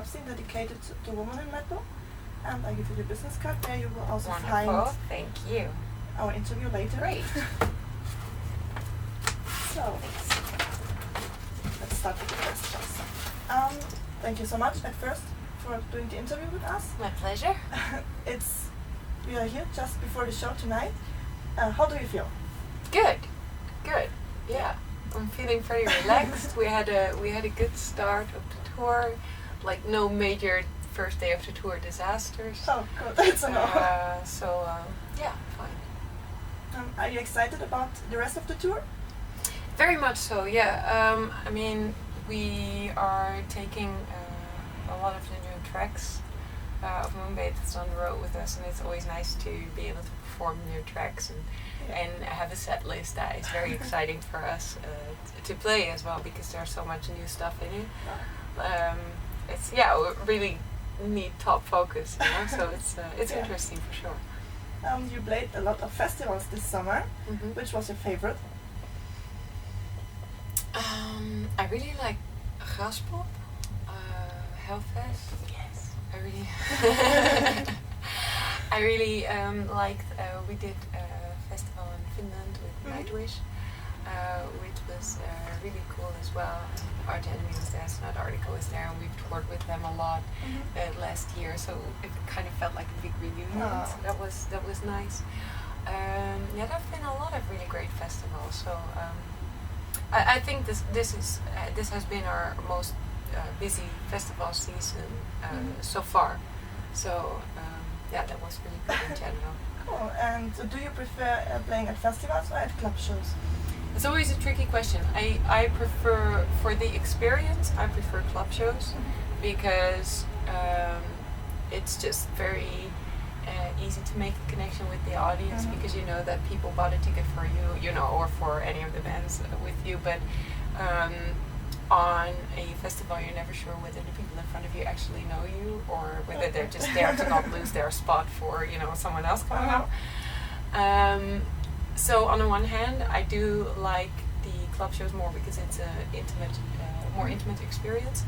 scene dedicated to women in metal. And I give you the business card. There you will also Wonderful. find Thank you. our interview later. Great. So, let's start with the questions. Thank you so much at first for doing the interview with us. My pleasure. We are here just before the show tonight. How do you feel? Good. Yeah, I'm feeling pretty relaxed. We had a good start of the tour, like no major first day of the tour disasters. Oh, good. That's a no. Yeah, fine. Are you excited about the rest of the tour? Very much so. Yeah. I mean, we are taking a lot of the new tracks of Moonbathers on the road with us, and it's always nice to be able to perform new tracks and have a set list that is very exciting for us to play as well, because there's so much new stuff in it. It's really neat top focus, you know? So it's interesting for sure. You played a lot of festivals this summer. Mm-hmm. Which was your favorite? I really like Graspop, Hellfest. Yes, I really liked. We did a festival in Finland with Nightwish, which was really cool as well. Arch Enemy was there, Snot Article was there, and we've toured with them a lot last year. So it kind of felt like a big reunion. So that was nice. There have been a lot of really great festivals. So I think this has been our most busy festival season so far. So that was really good in general. Cool. And do you prefer playing at festivals or at club shows? It's always a tricky question. I prefer, for the experience, I prefer club shows because it's just very easy to make a connection with the audience because you know that people bought a ticket for you, you know, or for any of the bands with you. But on a festival, you're never sure whether the people in front of you actually know you or whether they're just there to not lose their spot for, you know, someone else coming out. So on the one hand, I do like the club shows more because it's a more intimate experience.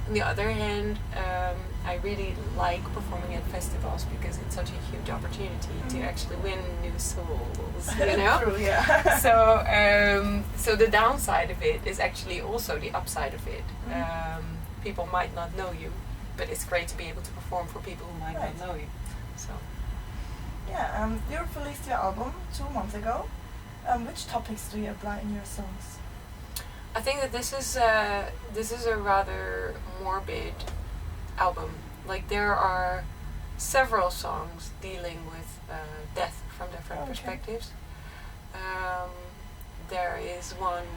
On the other hand, I really like performing at festivals because it's such a huge opportunity to actually win new souls, you know? True, yeah. So the downside of it is actually also the upside of it. People might not know you, but it's great to be able to perform for people who might not know you. So. Yeah, you released your album 2 months ago. Which topics do you apply in your songs? I think that this is a rather morbid album. Like there are several songs dealing with death from different perspectives. There is one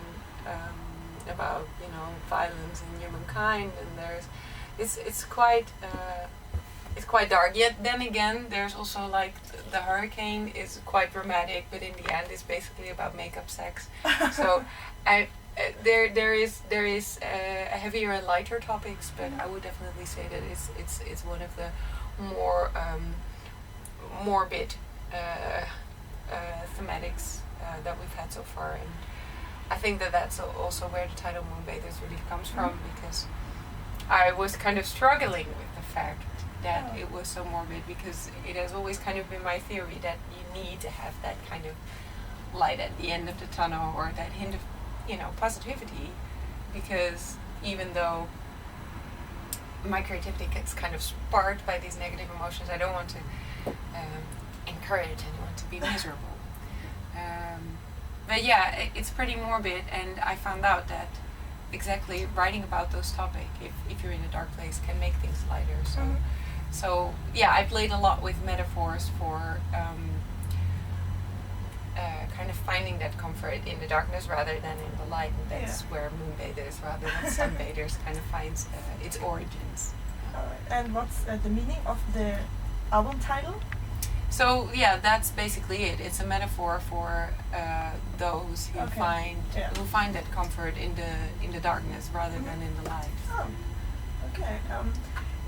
about, you know, violence in humankind, and it's quite dark. Yet then again, there's also like the hurricane is quite dramatic, but in the end, it's basically about makeup sex. So there is heavier and lighter topics, but I would definitely say that it's one of the more morbid thematics that we've had so far, and I think that that's also where the title Moonbathers really comes from, because I was kind of struggling with the fact that it was so morbid, because it has always kind of been my theory that you need to have that kind of light at the end of the tunnel, or that hint of, you know, positivity, because even though my creativity gets kind of sparked by these negative emotions, I don't want to encourage anyone to be miserable. But yeah, it's pretty morbid, and I found out that exactly writing about those topics, if you're in a dark place, can make things lighter. So yeah, I played a lot with metaphors for kind of finding that comfort in the darkness rather than in the light, and that's where Moonbathers rather than Sunbathers kind of finds its origins. And what's the meaning of the album title? So yeah, that's basically it. It's a metaphor for those who find that comfort in the darkness rather than in the light. Oh, okay.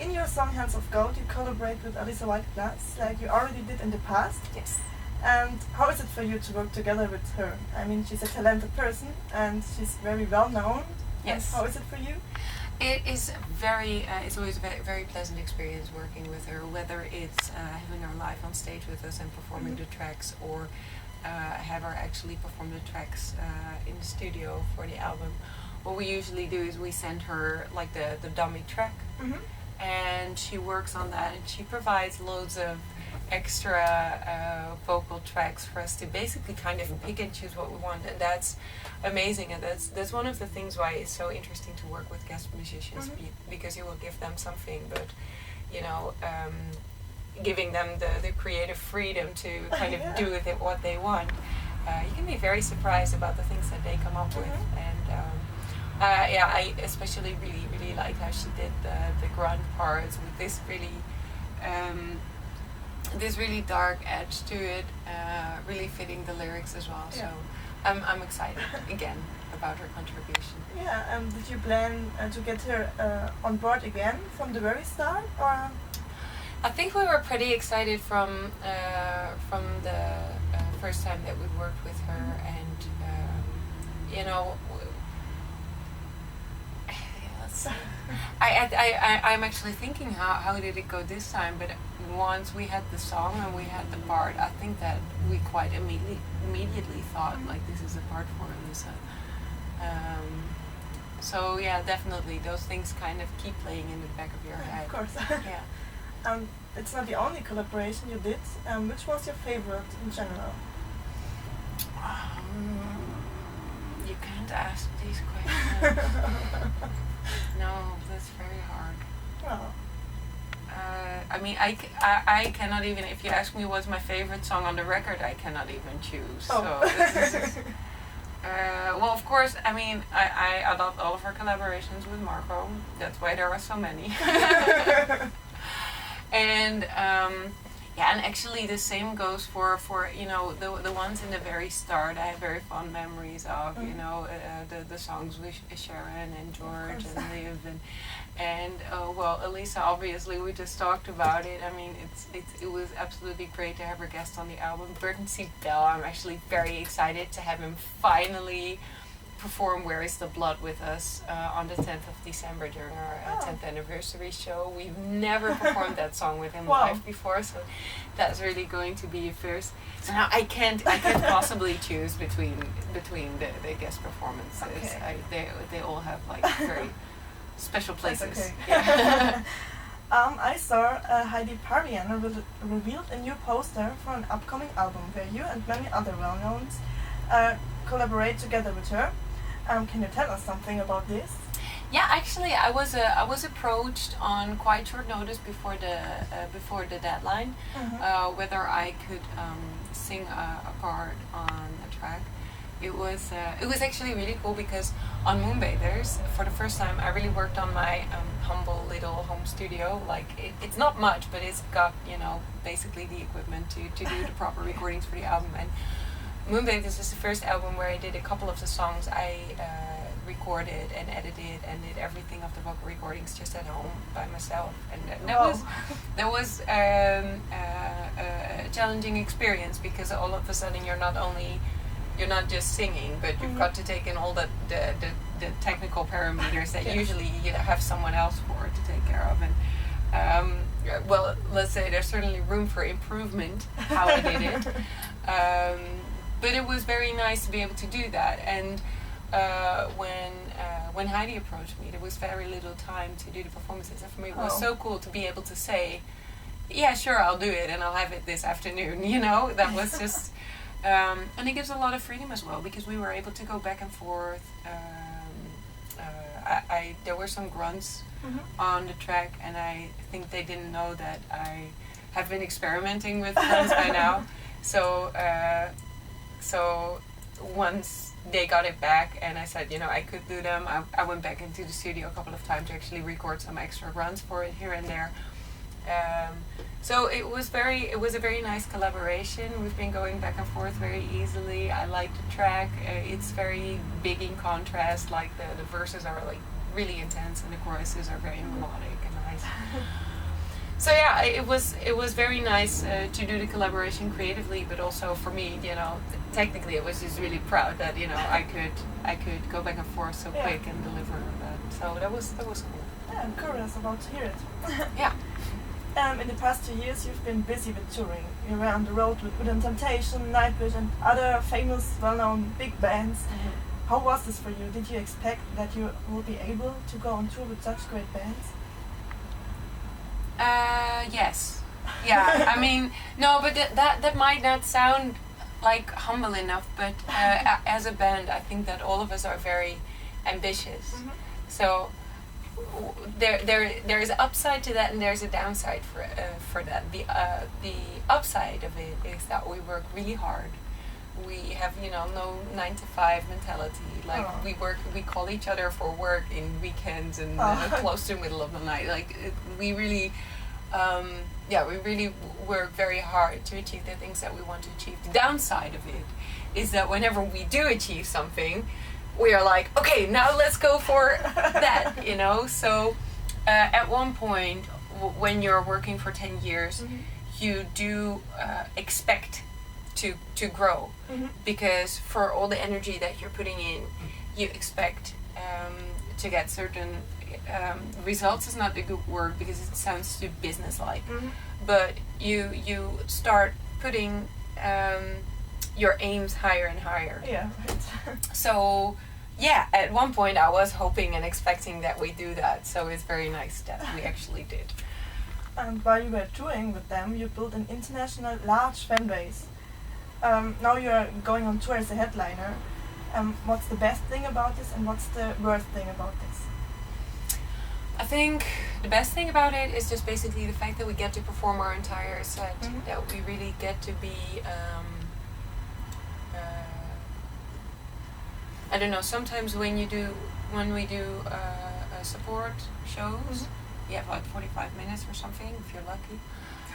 In your song Hands of Gold, you collaborate with Alisa White-Glass, like you already did in the past. Yes. And how is it for you to work together with her? I mean, she's a talented person and she's very well known. Yes. And how is it for you? It is it's always a very, very pleasant experience working with her, whether it's having her live on stage with us and performing the tracks, or have her actually perform the tracks in the studio for the album. What we usually do is we send her like the dummy track, and she works on that, and she provides loads of extra vocal tracks for us to basically kind of pick and choose what we want, and that's amazing. And that's one of the things why it's so interesting to work with guest musicians, because you will give them something, but you know, giving them the creative freedom to kind of do with it what they want, you can be very surprised about the things that they come up with. And I especially really liked how she did the grunt parts with this really dark edge to it, really fitting the lyrics as well. So I'm excited again about her contribution. Yeah, did you plan to get her on board again from the very start, or? I think we were pretty excited from the first time that we worked with her, and you know, I'm actually thinking how did it go this time, but once we had the song and we had the part, I think that we quite immediately thought like, this is a part for Alyssa. So yeah, definitely those things kind of keep playing in the back of your head. Of course. Yeah. It's not the only collaboration you did. Which was your favorite in general? You can't ask these questions. No, that's very hard. Well. I mean, I cannot even, if you ask me what's my favorite song on the record, I cannot even choose. Oh. So this is, well, of course, I mean, I loved all of her collaborations with Marco. That's why there are so many. And yeah, and actually the same goes for you know, the ones in the very start. I have very fond memories of, you know, the songs with Sharon and George and Liv and well, Alyssa, obviously we just talked about it. I mean, it was absolutely great to have her guest on the album. Burton C. Bell, I'm actually very excited to have him finally perform Where Is the Blood with us on the 10th of December during our 10th anniversary show. We've never performed that song with him live before, so that's really going to be a first. So now I can't possibly choose between the guest performances. Okay. They all have like very special places. Okay. Yeah. I saw Heidi Parian revealed a new poster for an upcoming album where you and many other well-knowns collaborate together with her. Can you tell us something about this? Yeah, actually, I was approached on quite short notice before the deadline, whether I could sing a part on a track. It was actually really cool because on Moonbathers, for the first time, I really worked on my humble little home studio. Like it's not much, but it's got, you know, basically the equipment to do the proper recordings for the album. And Moonbathers is the first album where I did a couple of the songs I recorded and edited and did everything of the vocal recordings just at home by myself, and that was a challenging experience because all of a sudden you're not just singing, but you've got to take in all the technical parameters that usually you have someone else for to take care of. And well, let's say there's certainly room for improvement how I did it. But it was very nice to be able to do that. And when Heidi approached me, there was very little time to do the performances, and for me it was so cool to be able to say, yeah, sure, I'll do it, and I'll have it this afternoon. You know, that was just. And it gives a lot of freedom as well, because we were able to go back and forth. There were some grunts on the track, and I think they didn't know that I have been experimenting with grunts by now. So once they got it back and I said, you know, I could do them, I went back into the studio a couple of times to actually record some extra grunts for it here and there. So it was a very nice collaboration. We've been going back and forth very easily. I like the track. It's very big in contrast. Like the verses are like really intense and the choruses are very melodic and nice. So yeah, it was very nice to do the collaboration creatively, but also for me, you know, technically I was just really proud that, you know, I could go back and forth so quick and deliver So that was cool. Yeah, I'm curious about to hear it. Yeah. In the past 2 years, you've been busy with touring. You were on the road with Wooden Temptation, Nightwish, and other famous, well-known big bands. How was this for you? Did you expect that you would be able to go on tour with such great bands? Yes. Yeah. I mean, no, but that might not sound like humble enough. But as a band, I think that all of us are very ambitious. So there is an upside to that, and there's a downside for that. The upside of it is that we work really hard. We have no 9-to-5 mentality. Like we call each other for work in weekends and close to the middle of the night. Like we really work very hard to achieve the things that we want to achieve. The downside of it is that whenever we do achieve something, we are like, okay, now let's go for that, So at one point, when you're working for 10 years, you do expect to grow, because for all the energy that you're putting in, you expect to get certain results. Is not a good word because it sounds too business-like, but you start putting your aims higher and higher. Yeah, right. So yeah, at one point I was hoping and expecting that we do that, so it's very nice that we actually did. And while you were touring with them, you built an international large fan base. Now you are going on tour as a headliner. What's the best thing about this, and what's the worst thing about this? I think the best thing about it is just basically the fact that we get to perform our entire set, that we really get to be I don't know, sometimes when we do support shows, you have like 45 minutes or something if you're lucky,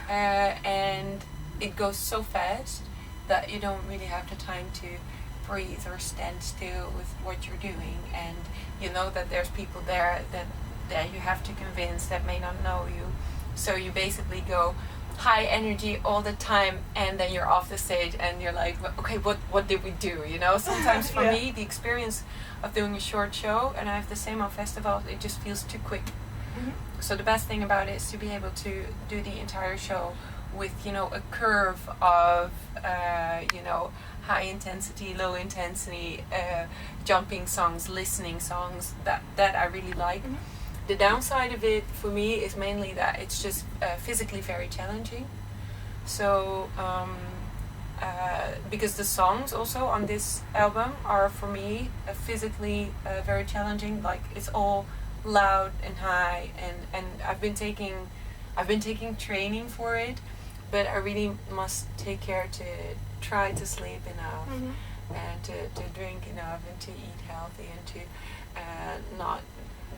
and it goes so fast that you don't really have the time to breathe or stand still with what you're doing, and you know that there's people there that you have to convince that may not know you, so you basically go high energy all the time, and then you're off the stage and you're like, okay, what did we do, Sometimes for me, the experience of doing a short show, and I have the same on festivals, it just feels too quick. So the best thing about it is to be able to do the entire show with a curve of high intensity, low intensity, jumping songs, listening songs, that I really like. The downside of it for me is mainly that it's just physically very challenging. So because the songs also on this album are for me physically very challenging. Like it's all loud and high, and I've been taking training for it, but I really must take care to try to sleep enough, and to drink enough, and to eat healthy, and to not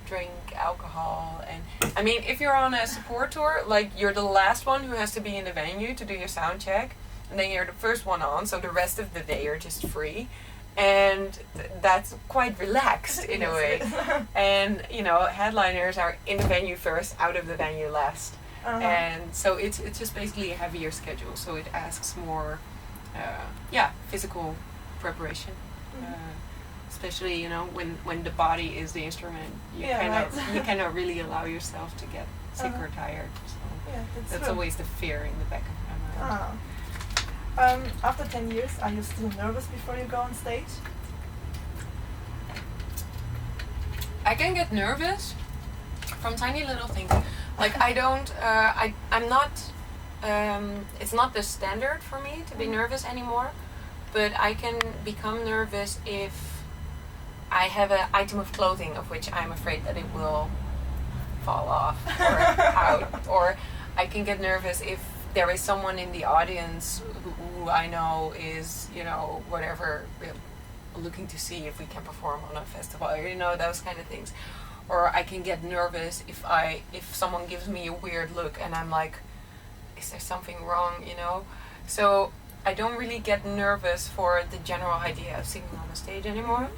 drink alcohol. And I mean, if you're on a support tour, like you're the last one who has to be in the venue to do your sound check, and then you're the first one on, so the rest of the day you're just free, and that's quite relaxed in a way. And headliners are in the venue first, out of the venue last. And so it's just basically a heavier schedule, so it asks more physical preparation, especially when the body is the instrument. You cannot really allow yourself to get sick or tired, so that's always the fear in the back of my mind. After 10 years, are you still nervous before you go on stage? I can get nervous from tiny little things. Like I'm not, it's not the standard for me to be nervous anymore, but I can become nervous if I have an item of clothing of which I'm afraid that it will fall off or out, or I can get nervous if there is someone in the audience who I know is, whatever, looking to see if we can perform on a festival, those kind of things. Or I can get nervous if someone gives me a weird look and I'm like, is there something wrong, So I don't really get nervous for the general idea of singing on the stage anymore,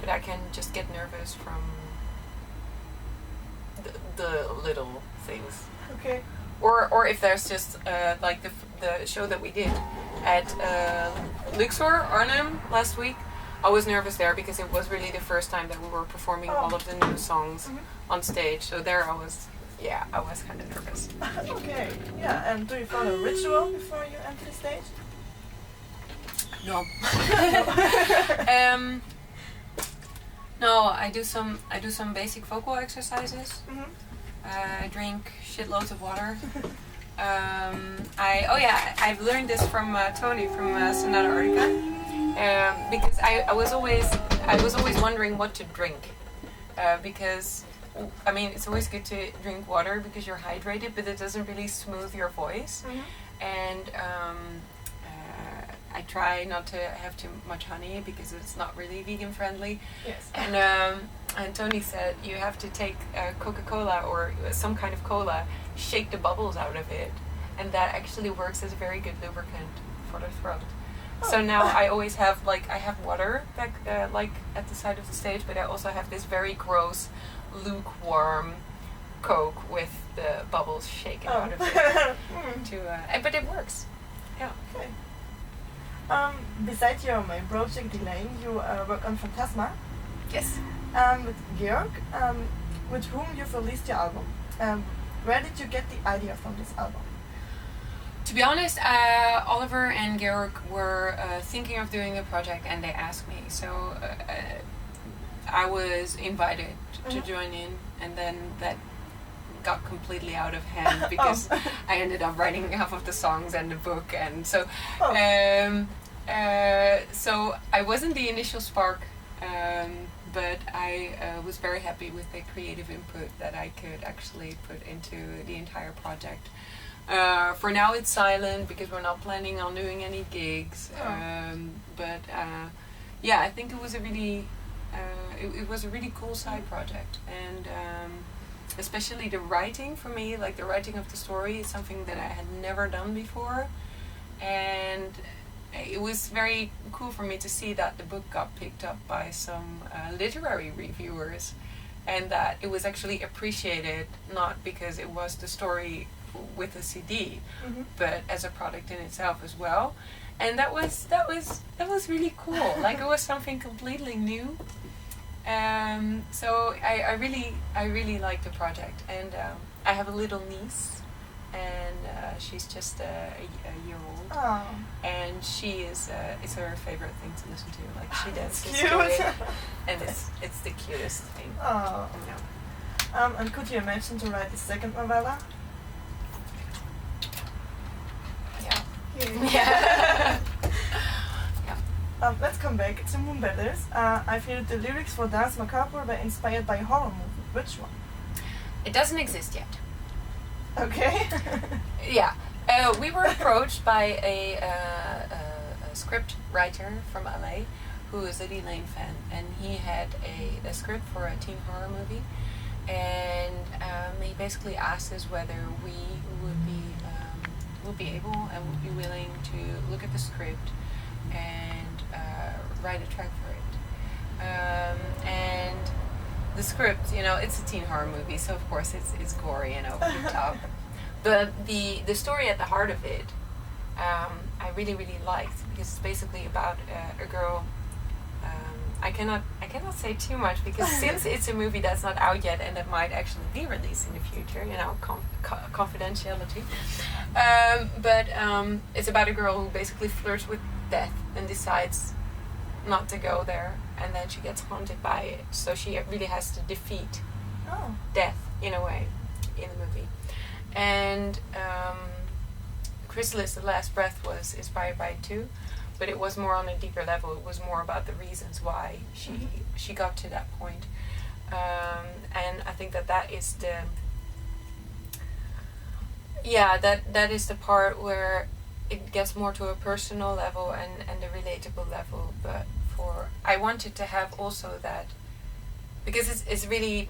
but I can just get nervous from the little things. Okay. Or if there's just like the show that we did at Luxor, Arnhem last week, I was nervous there because it was really the first time that we were performing all of the new songs on stage. So there I was kind of nervous. Okay, yeah, and do you follow a ritual before you enter the stage? No. No, I do some basic vocal exercises. I drink shitloads of water. I've learned this from Tony from Sonata Arctica, because I was always wondering what to drink, because I mean it's always good to drink water because you're hydrated, but it doesn't really smooth your voice, and I try not to have too much honey because it's not really vegan friendly. Yes. And Tony said you have to take Coca-Cola or some kind of cola, shake the bubbles out of it, and that actually works as a very good lubricant for the throat. So now I always have I have water back at the side of the stage, but I also have this very gross, lukewarm Coke with the bubbles shaken out of it. But it works. Yeah. Okay. Besides your main project, Delain, you work on Phantasma. Yes. With Georg, with whom you've released your album. Where did you get the idea from this album? To be honest, Oliver and Georg were thinking of doing the project and they asked me. So I was invited to join in, and then that got completely out of hand because I ended up writing half of the songs and the book, and so so I wasn't the initial spark, but I was very happy with the creative input that I could actually put into the entire project. For now it's silent because we're not planning on doing any gigs, but I think it was a really it was a really cool side project, and especially the writing for me, like the writing of the story, is something that I had never done before, and it was very cool for me to see that the book got picked up by some literary reviewers, and that it was actually appreciated, not because it was the story with a CD, but as a product in itself as well, and that was really cool. Like it was something completely new. So I really like the project, and I have a little niece, and she's just a year old, and she is it's her favorite thing to listen to. Like she dances to it, and it's the cutest thing. Oh. And could you imagine to write the second novella? Yeah. Let's come back to Moonbatters. I feel that the lyrics for Dance Macabre were inspired by a horror movie. Which one? It doesn't exist yet. Okay. Yeah. We were approached by a script writer from LA who is a Delain fan, and he had a script for a teen horror movie, and he basically asked us whether we would be able and would be willing to look at the script and write a track for it. And the script, it's a teen horror movie, so of course it's gory and over the top. But the story at the heart of it, I really liked, because it's basically about a girl. I cannot say too much because since it's a movie that's not out yet and that might actually be released in the future, confidentiality. But it's about a girl who basically flirts with death and decides not to go there, and then she gets haunted by it. So she really has to defeat death in a way in the movie. And Chrysalis, The Last Breath was inspired by it too, but it was more on a deeper level. It was more about the reasons why she got to that point. And I think that is that is the part where it gets more to a personal level and a relatable level. But I wanted to have also that, because it's really,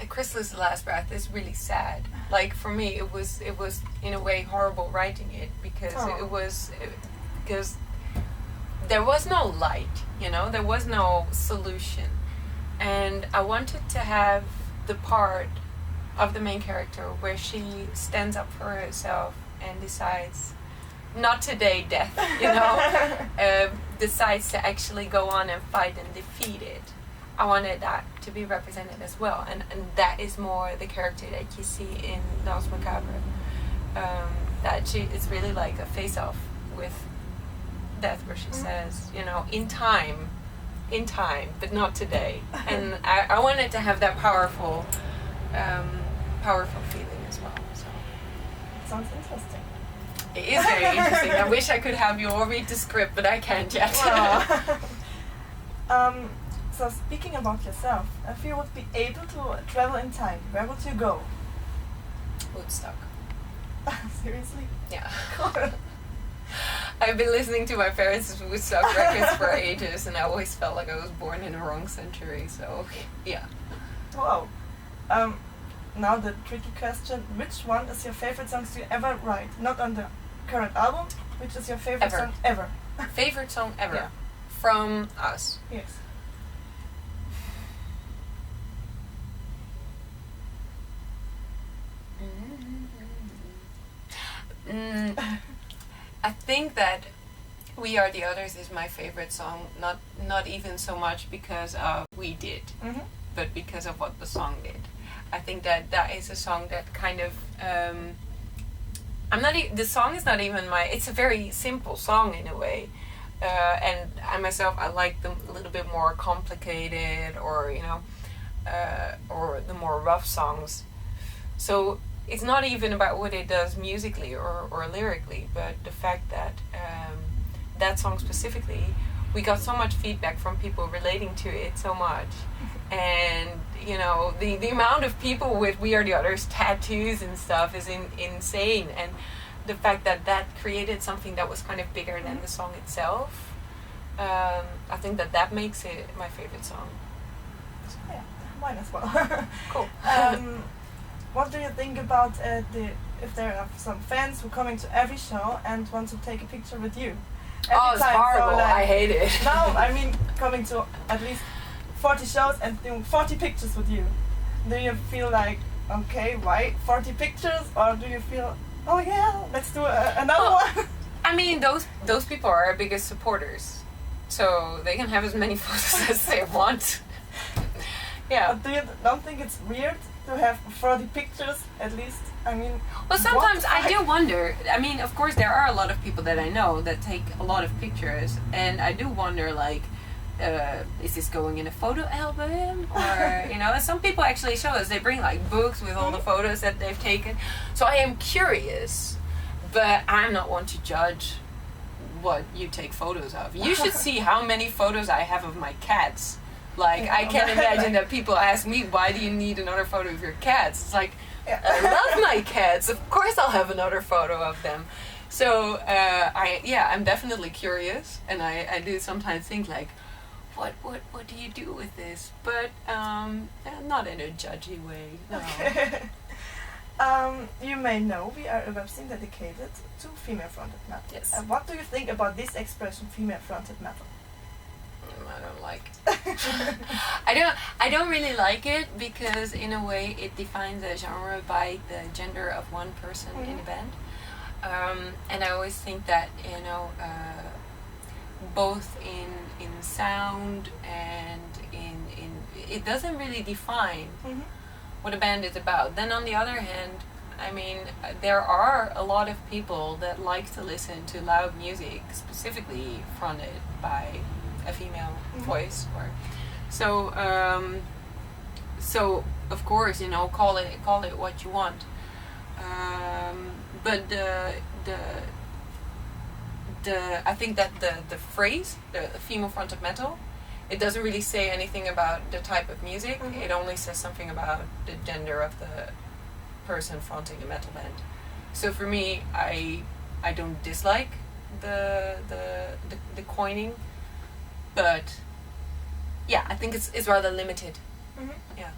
Chrysalis, The Last Breath is really sad. Like for me, it was in a way horrible writing it, because because there was no light, there was no solution, and I wanted to have the part of the main character where she stands up for herself and decides not today death, you know, decides to actually go on and fight and defeat it. I wanted that to be represented as well, and that is more the character that you see in Danse Macabre. That she is really like a face-off with death, where she says, you know, in time, but not today. And I wanted to have that powerful feeling as well. So Sounds interesting. it is very interesting. I wish I could have you all read the script, but I can't yet. So speaking about yourself, if you would be able to travel in time, where would you go? Woodstock. Seriously? Yeah. Cool. I've been listening to my parents' Woodstock records for ages, and I always felt like I was born in the wrong century. So yeah. Wow. Now the tricky question: which one is your favorite song you ever write? Not on the current album. Which is your favorite Ever. song ever? Favorite song ever? Yeah. From us. Yes. I think that We Are the Others is my favorite song, not even so much because of we did, but because of what the song did. I think that is a song that kind of the song is not even it's a very simple song in a way, and I myself I like them a little bit more complicated, or you know, or the more rough songs. So it's not even about what it does musically or lyrically, but the fact that that song specifically, we got so much feedback from people relating to it so much. And, you know, the amount of people with We Are the Others tattoos and stuff is insane. And the fact that created something that was kind of bigger than the song itself, I think that makes it my favorite song. Yeah, mine as well. Cool. What do you think about if there are some fans who coming to every show and want to take a picture with you? It's horrible. So, like, I hate it. No, I mean coming to at least 40 shows and doing 40 pictures with you. Do you feel like, okay, why 40 pictures? Or do you feel, oh yeah, let's do another one? I mean, those people are our biggest supporters. So they can have as many photos as they want. Yeah. But don't think it's weird to have 40 pictures at least? I mean, well, sometimes I do wonder. I mean, of course, there are a lot of people that I know that take a lot of pictures, and I do wonder, like, is this going in a photo album? Or, you know, and some people actually show us, they bring like books with all the photos that they've taken. So I am curious, but I'm not one to judge what you take photos of. You should see how many photos I have of my cats. Like, I can't imagine that people ask me, why do you need another photo of your cats? It's like, I love my cats. Of course I'll have another photo of them. So, I'm definitely curious. And I do sometimes think like, what do you do with this? But not in a judgy way, no. Okay. You may know we are a website dedicated to female-fronted metal. Yes. What do you think about this expression, female-fronted metal? I don't like it. I don't really like it because in a way it defines a genre by the gender of one person in a band. And I always think that, you know, both in sound and in it doesn't really define what a band is about. Then on the other hand, I mean, there are a lot of people that like to listen to loud music, specifically fronted by a female voice, or so of course, you know, call it what you want, but I think that the phrase, the female fronted metal, it doesn't really say anything about the type of music. It only says something about the gender of the person fronting a metal band. So for me, I don't dislike the coining, but yeah, I think it's rather limited. Yeah.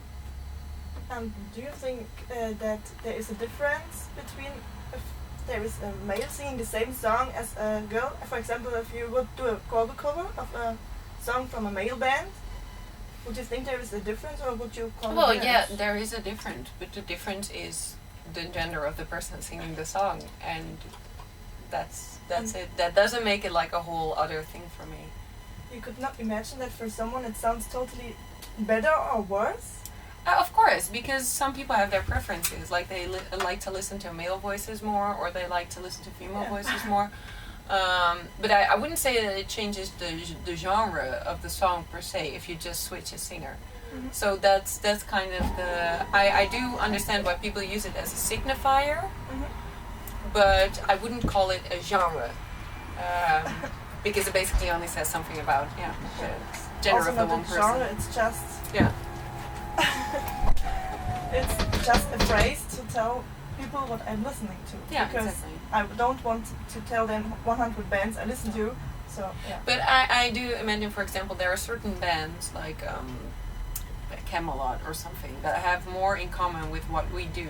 Do you think that there is a difference between if there is a male singing the same song as a girl? For example, if you would do a cover of a song from a male band, would you think there is a difference, or would you call it? Well, yeah, there is a difference, but the difference is the gender of the person singing the song, and that's it. That doesn't make it like a whole other thing for me. You could not imagine that for someone it sounds totally better or worse? Of course, because some people have their preferences. Like they like to listen to male voices more, or they like to listen to female voices more. But I wouldn't say that it changes the genre of the song per se if you just switch a singer. Mhm. So that's kind of the... I do understand why people use it as a signifier, but I wouldn't call it a genre. Because it basically only says something about the gender Also of the not one a person. genre, it's just Yeah. it's just a phrase to tell people what I'm listening to. Yeah, because exactly. I don't want to tell them 100 bands I listen to. So yeah. But I do imagine, for example, there are certain bands like Camelot or something that have more in common with what we do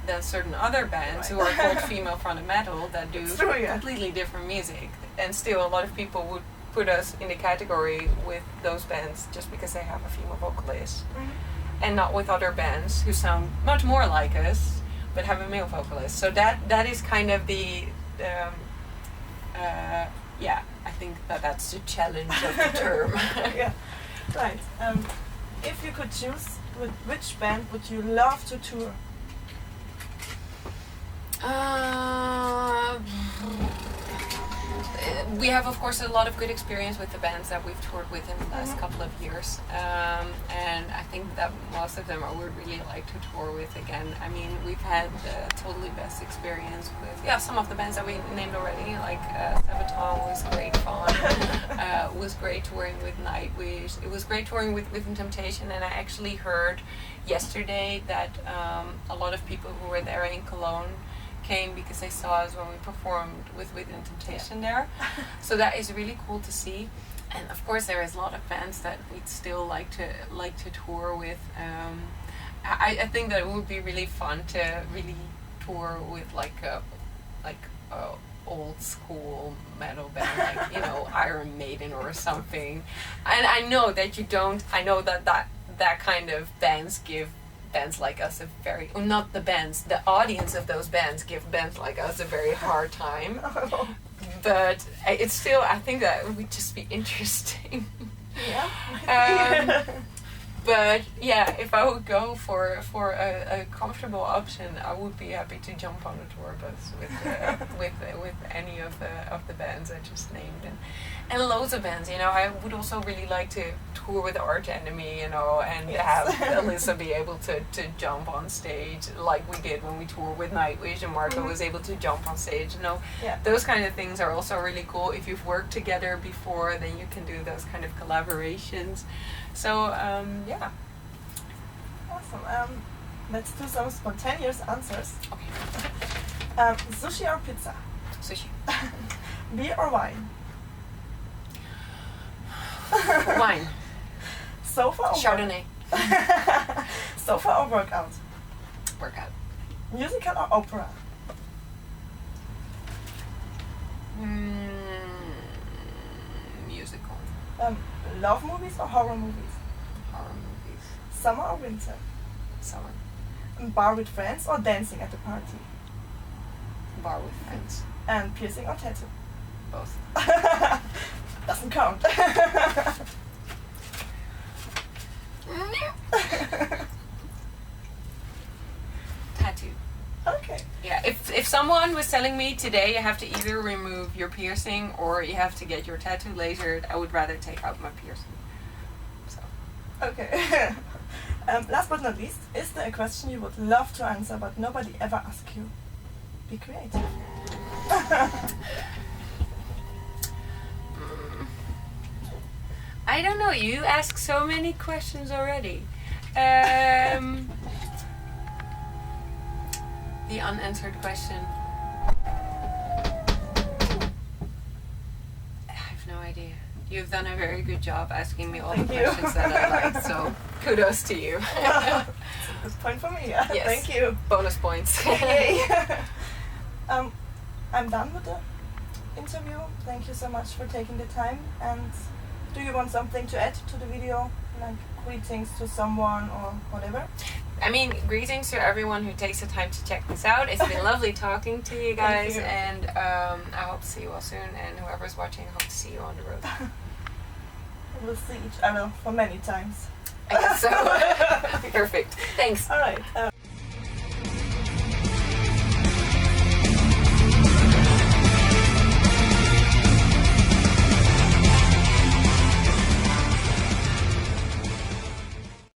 than certain other bands who are called female fronted metal that do completely different music. And still a lot of people would put us in the category with those bands just because they have a female vocalist. And not with other bands who sound much more like us but have a male vocalist. So that is kind of the I think that's the challenge of the term. Yeah, right. If you could choose, with which band would you love to tour? We have, of course, a lot of good experience with the bands that we've toured with in the last couple of years, and I think that most of them I would really like to tour with again. I mean, we've had the totally best experience with some of the bands that we named already, like Sabaton was great fun. It was great touring with Nightwish. It was great touring with Within Temptation, and I actually heard yesterday that a lot of people who were there in Cologne came because they saw us when we performed with Within Temptation there. So that is really cool to see. And of course there is a lot of bands that we'd still like to tour with. I think that it would be really fun to really tour with like a old school metal band, like, you know, Iron Maiden or something. And I know that that kind of bands give bands like us a very, not the bands, the audience of those bands give bands like us a very hard time. But it's still, I think that it would just be interesting. Yeah. But yeah, if I would go for a comfortable option, I would be happy to jump on a tour bus with any of the bands I just named, and loads of bands. You know, I would also really like to tour with Arch Enemy, you know, and have Alyssa be able to jump on stage like we did when we toured with Nightwish, and Marco was able to jump on stage. You know, those kind of things are also really cool. If you've worked together before, then you can do those kind of collaborations. So yeah. Awesome. Let's do some spontaneous answers. Okay. Sushi or pizza? Sushi. Beer or wine? Wine. Sofa or Chardonnay. Sofa or workout? Workout. Musical or opera? Musical. Love movies or horror movies? Horror movies. Summer or winter? Summer. Bar with friends or dancing at the party? Bar with friends. And piercing or tattoo? Both. Doesn't count. Tattoo. Okay. Yeah, if someone was telling me today you have to either remove your piercing or you have to get your tattoo lasered, I would rather take out my piercing. So. Okay. Last but not least, is there a question you would love to answer but nobody ever asked you? Be creative. I don't know, you ask so many questions already. The unanswered question. I have no idea. You've done a very good job asking me all the questions that I like, so kudos to you. This point for me, yeah. Yes. Thank you. Bonus points. Yay. I'm done with the interview. Thank you so much for taking the time. And do you want something to add to the video, like greetings to someone or whatever? I mean, greetings to everyone who takes the time to check this out. It's been lovely talking to you guys, you. and I hope to see you all soon. And whoever's watching, I hope to see you on the road. We'll see each other for many times. I guess so. Perfect. Thanks. All right.